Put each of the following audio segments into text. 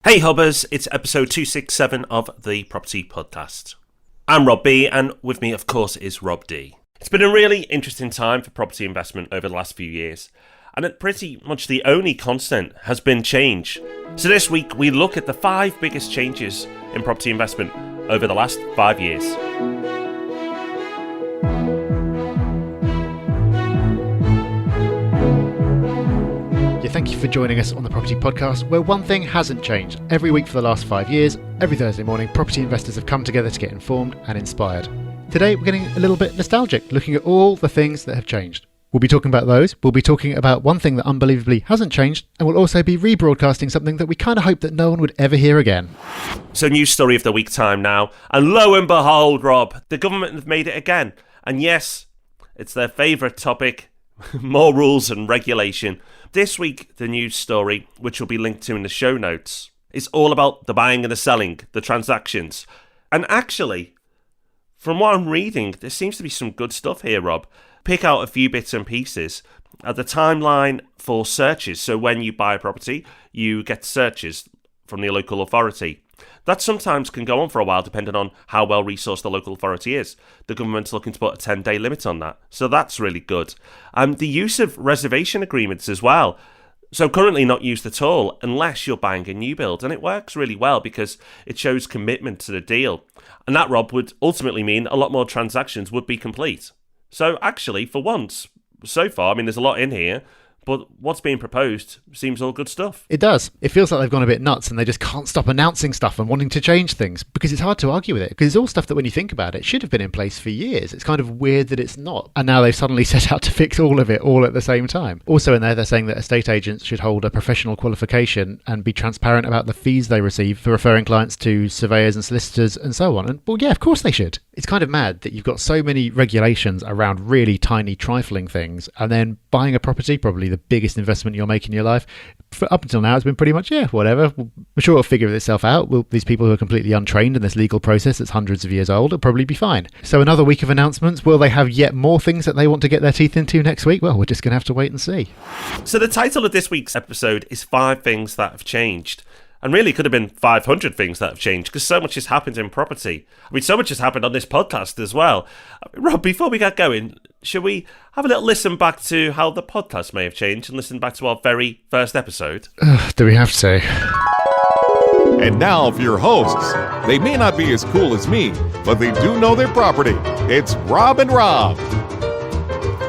Hey Hubbers, it's episode 267 of the Property Podcast. I'm Rob B, and with me, of course, is Rob D. It's been a really interesting time for property investment over the last few years, and pretty much the only constant has been change. So this week, we look at the 5 biggest changes in property investment over the last 5 years. Thank you for joining us on the Property Podcast, where one thing hasn't changed. Every week for the last 5 years, every Thursday morning, property investors have come together to get informed and inspired. Today, we're getting a little bit nostalgic, looking at all the things that have changed. We'll be talking about those, we'll be talking about one thing that unbelievably hasn't changed, and we'll also be rebroadcasting something that we kind of hope that no one would ever hear again. So news story of the week time now, and lo and behold, Rob, the government have made it again. And yes, it's their favourite topic, more rules and regulation. This week, the news story, which will be linked to in the show notes, is all about the buying and the selling, the transactions. And actually, from what I'm reading, there seems to be some good stuff here, Rob. Pick out a few bits and pieces. The timeline for searches. So when you buy a property, you get searches from the local authority. That sometimes can go on for a while depending on how well resourced the local authority is. The government's looking to put a 10-day limit on that. So that's really good. The use of reservation agreements as well. So currently not used at all unless you're buying a new build. And it works really well because it shows commitment to the deal. And that, Rob, would ultimately mean a lot more transactions would be complete. So actually, for once, so far, I mean, there's a lot in here, but what's being proposed seems all good stuff. It does. It feels like they've gone a bit nuts and they just can't stop announcing stuff and wanting to change things because it's hard to argue with it because it's all stuff that when you think about it should have been in place for years. It's kind of weird that it's not. And now they've suddenly set out to fix all of it all at the same time. Also in there, they're saying that estate agents should hold a professional qualification and be transparent about the fees they receive for referring clients to surveyors and solicitors and so on. And well, yeah, of course they should. It's kind of mad that you've got so many regulations around really tiny, trifling things and then buying a property, probably the biggest investment you'll make in your life. Up until now, it's been pretty much, whatever. I'm sure it'll figure itself out. These people who are completely untrained in this legal process that's hundreds of years old will probably be fine. So another week of announcements. Will they have yet more things that they want to get their teeth into next week? Well, we're just going to have to wait and see. So the title of this week's episode is 5 Things That Have Changed. And really could have been 500 things that have changed because so much has happened in property. I mean, so much has happened on this podcast as well. Rob, before we get going, should we have a little listen back to how the podcast may have changed and listen back to our very first episode? Do we have to? And now for your hosts. They may not be as cool as me, but they do know their property. It's Rob and Rob.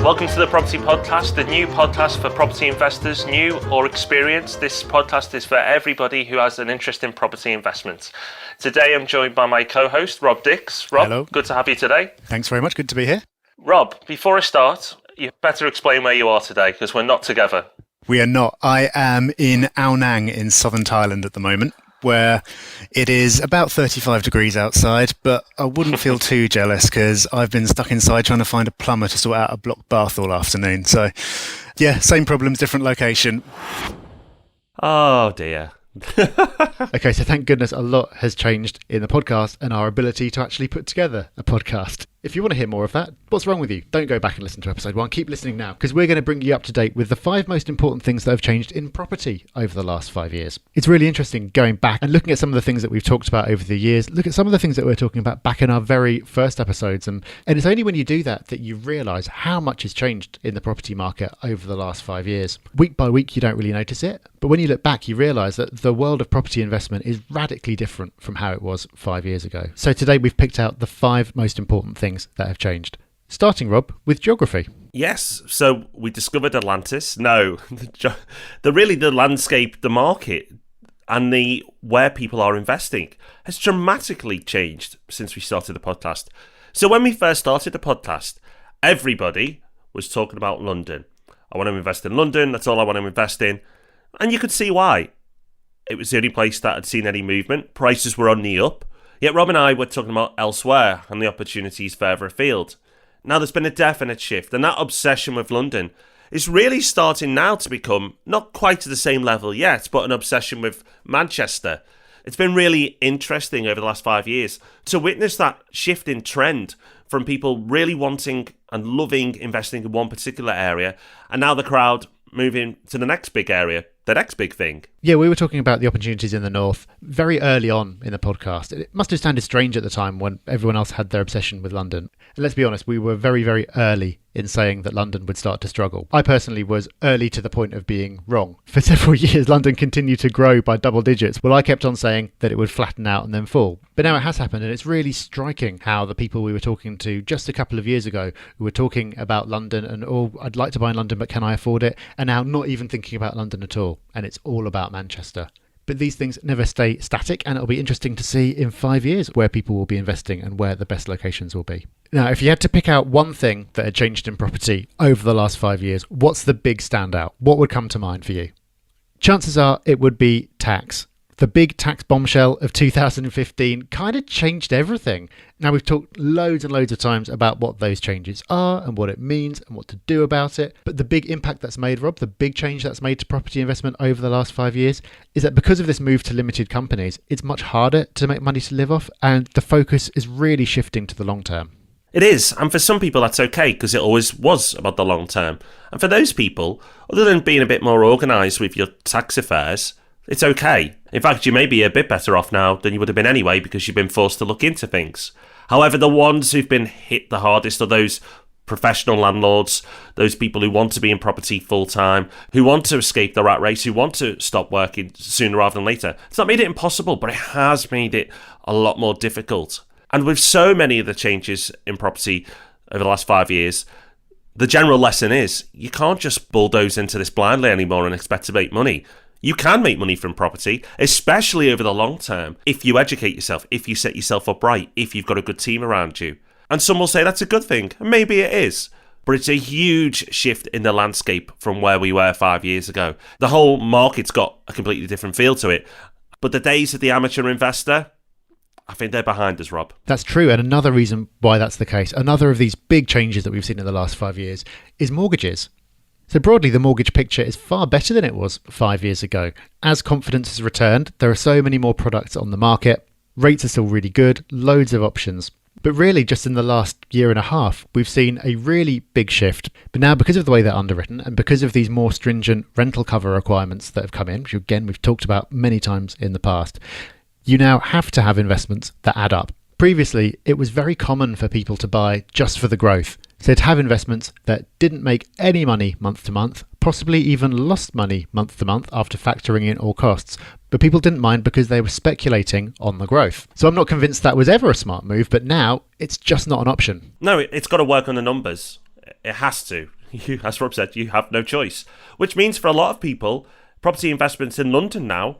Welcome to the Property Podcast, the new podcast for property investors, new or experienced. This podcast is for everybody who has an interest in property investment. Today I'm joined by my co-host, Rob Dix. Rob, hello. Good to have you today. Thanks very much. Good to be here. Rob, before I start, you better explain where you are today because we're not together. We are not. I am in Ao Nang in southern Thailand at the moment, where it is about 35 degrees outside, but I wouldn't feel too jealous because I've been stuck inside trying to find a plumber to sort out a block bath all afternoon. So, yeah, same problems, different location. Oh, dear. Okay, so thank goodness a lot has changed in the podcast and our ability to actually put together a podcast. If you want to hear more of that, what's wrong with you? Don't go back and listen to episode 1. Keep listening now because we're going to bring you up to date with the 5 most important things that have changed in property over the last 5 years. It's really interesting going back and looking at some of the things that we've talked about over the years. Look at some of the things that we were talking about back in our very first episodes. And it's only when you do that that you realise how much has changed in the property market over the last 5 years. Week by week, you don't really notice it. But when you look back, you realise that the world of property investment is radically different from how it was 5 years ago. So today we've picked out the 5 most important things that have changed. Starting, Rob, with geography. Yes, so we discovered Atlantis. No, the landscape, the market, and the where people are investing has dramatically changed since we started the podcast. So when we first started the podcast, everybody was talking about London. I want to invest in London. That's all I want to invest in. And you could see why. It was the only place that had seen any movement. Prices were on the up. Yet Rob and I were talking about elsewhere and the opportunities further afield. Now there's been a definite shift, and that obsession with London is really starting now to become, not quite to the same level yet, but an obsession with Manchester. It's been really interesting over the last 5 years to witness that shift in trend from people really wanting and loving investing in one particular area, and now the crowd moving to the next big area, the next big thing. Yeah, we were talking about the opportunities in the north very early on in the podcast. It must have sounded strange at the time when everyone else had their obsession with London. And let's be honest, we were very, very early in saying that London would start to struggle. I personally was early to the point of being wrong. For several years, London continued to grow by double digits. Well, I kept on saying that it would flatten out and then fall. But now it has happened, and it's really striking how the people we were talking to just a couple of years ago who were talking about London and, oh, I'd like to buy in London, but can I afford it? And now not even thinking about London at all. And it's all about Manchester. But these things never stay static, and it'll be interesting to see in 5 years where people will be investing and where the best locations will be. Now, if you had to pick out one thing that had changed in property over the last 5 years, what's the big standout? What would come to mind for you? Chances are it would be tax. The big tax bombshell of 2015 kind of changed everything. Now, we've talked loads and loads of times about what those changes are and what it means and what to do about it. But the big impact that's made, Rob, the big change that's made to property investment over the last 5 years is that because of this move to limited companies, it's much harder to make money to live off, and the focus is really shifting to the long term. It is, and for some people that's okay because it always was about the long term. And for those people, other than being a bit more organised with your tax affairs, it's okay. In fact, you may be a bit better off now than you would have been anyway because you've been forced to look into things. However, the ones who've been hit the hardest are those professional landlords, those people who want to be in property full-time, who want to escape the rat race, who want to stop working sooner rather than later. It's not made it impossible, but it has made it a lot more difficult. And with so many of the changes in property over the last 5 years, the general lesson is you can't just bulldoze into this blindly anymore and expect to make money. You can make money from property, especially over the long term, if you educate yourself, if you set yourself up right, if you've got a good team around you. And some will say that's a good thing, and maybe it is. But it's a huge shift in the landscape from where we were 5 years ago. The whole market's got a completely different feel to it. But the days of the amateur investor, I think they're behind us, Rob. That's true. And another reason why that's the case, another of these big changes that we've seen in the last 5 years, is mortgages. So broadly, the mortgage picture is far better than it was 5 years ago. As confidence has returned, there are so many more products on the market. Rates are still really good, loads of options. But really, just in the last year and a half, we've seen a really big shift. But now, because of the way they're underwritten and because of these more stringent rental cover requirements that have come in, which again, we've talked about many times in the past, you now have to have investments that add up. Previously, it was very common for people to buy just for the growth. So to have investments that didn't make any money month to month, possibly even lost money month to month after factoring in all costs. But people didn't mind because they were speculating on the growth. So I'm not convinced that was ever a smart move, but now it's just not an option. No, it's got to work on the numbers. It has to. As Rob said, you have no choice. Which means for a lot of people, property investments in London now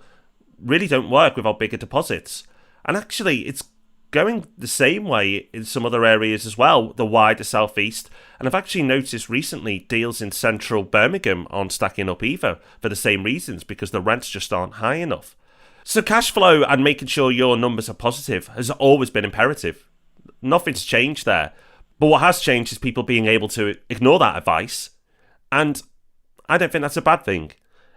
really don't work without bigger deposits. And actually, it's going the same way in some other areas as well, the wider southeast. And I've actually noticed recently deals in central Birmingham aren't stacking up either for the same reasons, because the rents just aren't high enough. So cash flow and making sure your numbers are positive has always been imperative. Nothing's changed there. But what has changed is people being able to ignore that advice. And I don't think that's a bad thing.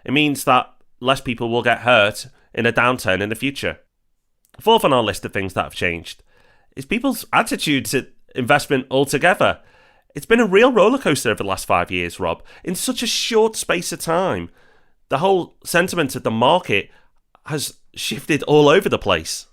It means that less people will get hurt in a downturn in the future. Fourth on our list of things that have changed is people's attitude to investment altogether. It's been a real rollercoaster over the last 5 years, Rob. In such a short space of time, the whole sentiment of the market has shifted all over the place.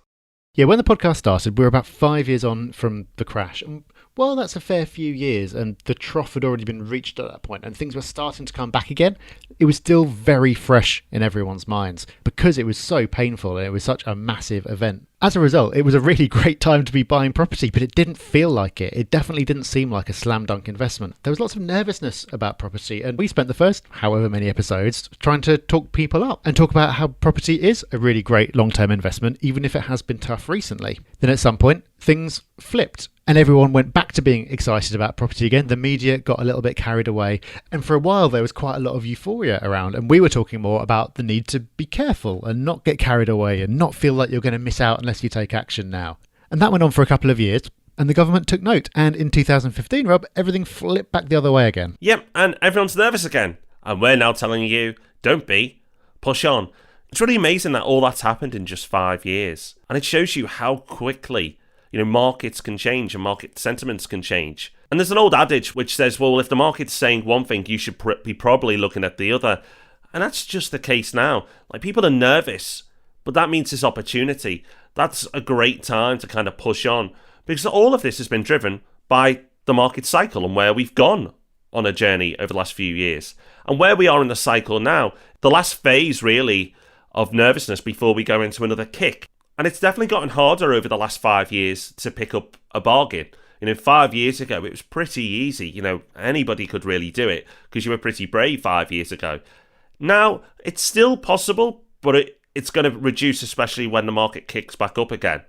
Yeah, when the podcast started, we were about 5 years on from the crash. And well, that's a fair few years, and the trough had already been reached at that point, and things were starting to come back again. It was still very fresh in everyone's minds because it was so painful and it was such a massive event. As a result, it was a really great time to be buying property, but it didn't feel like it. It definitely didn't seem like a slam dunk investment. There was lots of nervousness about property, and we spent the first however many episodes trying to talk people up and talk about how property is a really great long-term investment, even if it has been tough recently. Then at some point, things flipped and everyone went back to being excited about property again. The media got a little bit carried away, and for a while there was quite a lot of euphoria around, and we were talking more about the need to be careful and not get carried away and not feel like you're going to miss out unless you take action now. And that went on for a couple of years, and the government took note, and in 2015, Rob, everything flipped back the other way again. Yep, and everyone's nervous again. And we're now telling you, don't be, push on. It's really amazing that all that's happened in just 5 years. And it shows you how quickly, markets can change and market sentiments can change. And there's an old adage which says, well, if the market's saying one thing, you should be probably looking at the other. And that's just the case now. Like, people are nervous, but that means there's opportunity. That's a great time to kind of push on, because all of this has been driven by the market cycle and where we've gone on a journey over the last few years. And where we are in the cycle now, the last phase really of nervousness before we go into another kick. And it's definitely gotten harder over the last 5 years to pick up a bargain. 5 years ago, it was pretty easy. Anybody could really do it because you were pretty brave 5 years ago. Now, it's still possible, but it's going to reduce, especially when the market kicks back up again.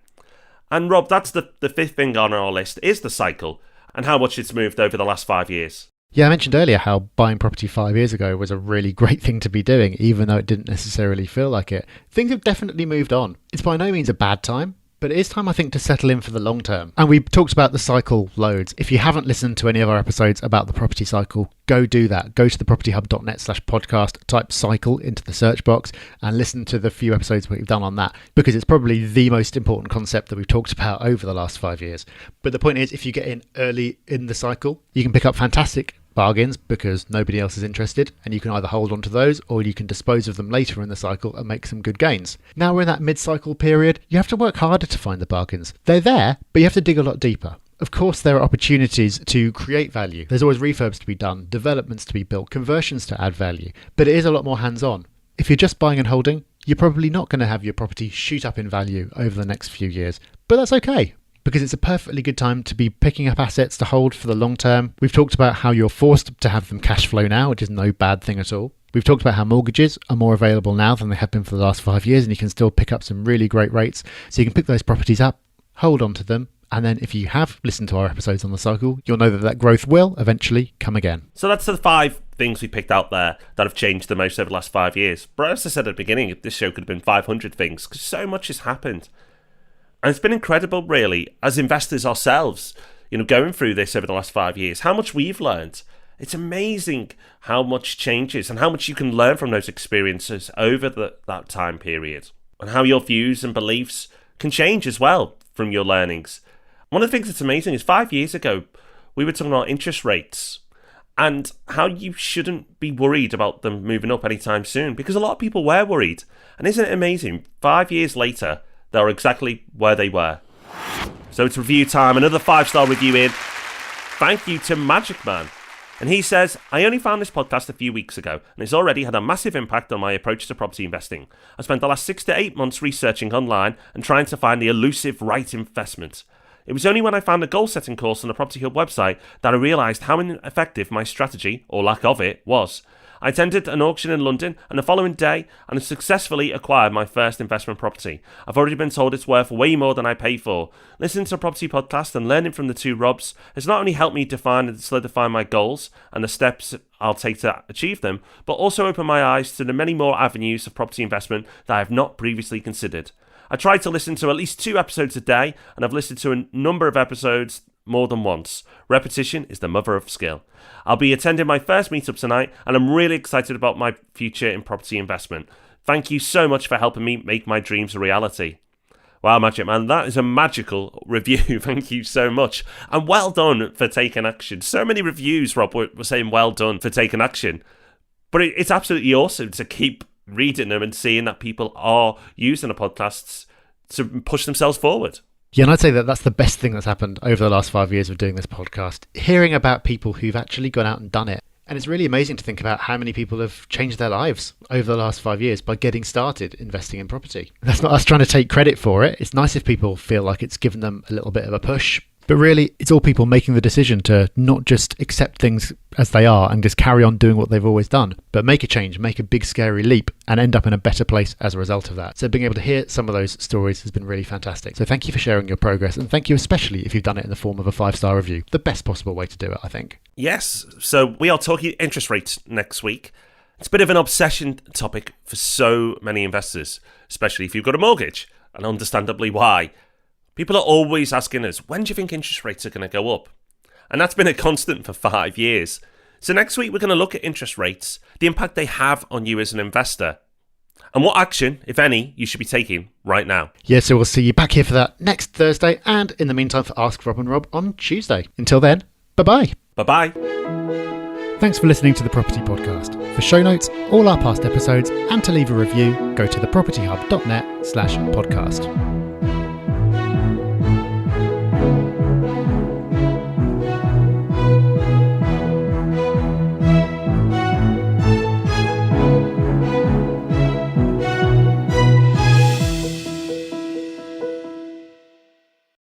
And Rob, that's the fifth thing on our list, is the cycle and how much it's moved over the last 5 years. Yeah, I mentioned earlier how buying property 5 years ago was a really great thing to be doing, even though it didn't necessarily feel like it. Things have definitely moved on. It's by no means a bad time, but it is time, I think, to settle in for the long term. And we talked about the cycle loads. If you haven't listened to any of our episodes about the property cycle, go do that. Go to thepropertyhub.net/podcast, type cycle into the search box and listen to the few episodes we've done on that, because it's probably the most important concept that we've talked about over the last 5 years. But the point is, if you get in early in the cycle, you can pick up fantastic bargains because nobody else is interested, and you can either hold on to those or you can dispose of them later in the cycle and make some good gains. Now we're in that mid-cycle period, you have to work harder to find the bargains. They're there, but you have to dig a lot deeper. Of course, there are opportunities to create value. There's always refurbs to be done, developments to be built, conversions to add value, but it is a lot more hands-on. If you're just buying and holding, you're probably not going to have your property shoot up in value over the next few years, but that's okay, because it's a perfectly good time to be picking up assets to hold for the long term. We've talked about how you're forced to have them cash flow now, which is no bad thing at all. We've talked about how mortgages are more available now than they have been for the last 5 years, and you can still pick up some really great rates. So you can pick those properties up, hold on to them, and then if you have listened to our episodes on the cycle, you'll know that growth will eventually come again. So that's the 5 things we picked out there that have changed the most over the last 5 years. But as I said at the beginning, this show could have been 500 things, because so much has happened. And it's been incredible, really, as investors ourselves, going through this over the last 5 years, how much we've learned. It's amazing how much changes and how much you can learn from those experiences over that time period, and how your views and beliefs can change as well from your learnings. One of the things that's amazing is 5 years ago, we were talking about interest rates and how you shouldn't be worried about them moving up anytime soon, because a lot of people were worried. And isn't it amazing? 5 years later, they're exactly where they were. So it's review time. Another 5-star review in. Thank you to Magic Man. And he says, I only found this podcast a few weeks ago, and it's already had a massive impact on my approach to property investing. I spent the last 6 to 8 months researching online and trying to find the elusive right investment. It was only when I found a goal-setting course on the Property Hub website that I realised how ineffective my strategy, or lack of it, was. I attended an auction in London and the following day and successfully acquired my first investment property. I've already been told it's worth way more than I paid for. Listening to a property podcast and learning from the two Robs has not only helped me define and solidify my goals and the steps I'll take to achieve them, but also opened my eyes to the many more avenues of property investment that I have not previously considered. I try to listen to at least 2 episodes a day, and I've listened to a number of episodes more than once. Repetition is the mother of skill. I'll be attending my first meetup tonight, and I'm really excited about my future in property investment. Thank you so much for helping me make my dreams a reality. Wow, Magic Man, that is a magical review. Thank you so much. And well done for taking action. So many reviews, Rob, were saying well done for taking action. But it's absolutely awesome to keep reading them and seeing that people are using the podcasts to push themselves forward. Yeah, and I'd say that that's the best thing that's happened over the last 5 years of doing this podcast. Hearing about people who've actually gone out and done it. And it's really amazing to think about how many people have changed their lives over the last 5 years by getting started investing in property. That's not us trying to take credit for it. It's nice if people feel like it's given them a little bit of a push. But really, it's all people making the decision to not just accept things as they are and just carry on doing what they've always done, but make a change, make a big scary leap and end up in a better place as a result of that. So being able to hear some of those stories has been really fantastic. So thank you for sharing your progress, and thank you especially if you've done it in the form of a 5-star review. The best possible way to do it, I think. Yes, so we are talking interest rates next week. It's a bit of an obsession topic for so many investors, especially if you've got a mortgage, and understandably why. People are always asking us, when do you think interest rates are going to go up? And that's been a constant for 5 years. So next week, we're going to look at interest rates, the impact they have on you as an investor, and what action, if any, you should be taking right now. Yeah, so we'll see you back here for that next Thursday, and in the meantime for Ask Rob and Rob on Tuesday. Until then, bye-bye. Bye-bye. Thanks for listening to The Property Podcast. For show notes, all our past episodes, and to leave a review, go to thepropertyhub.net/podcast.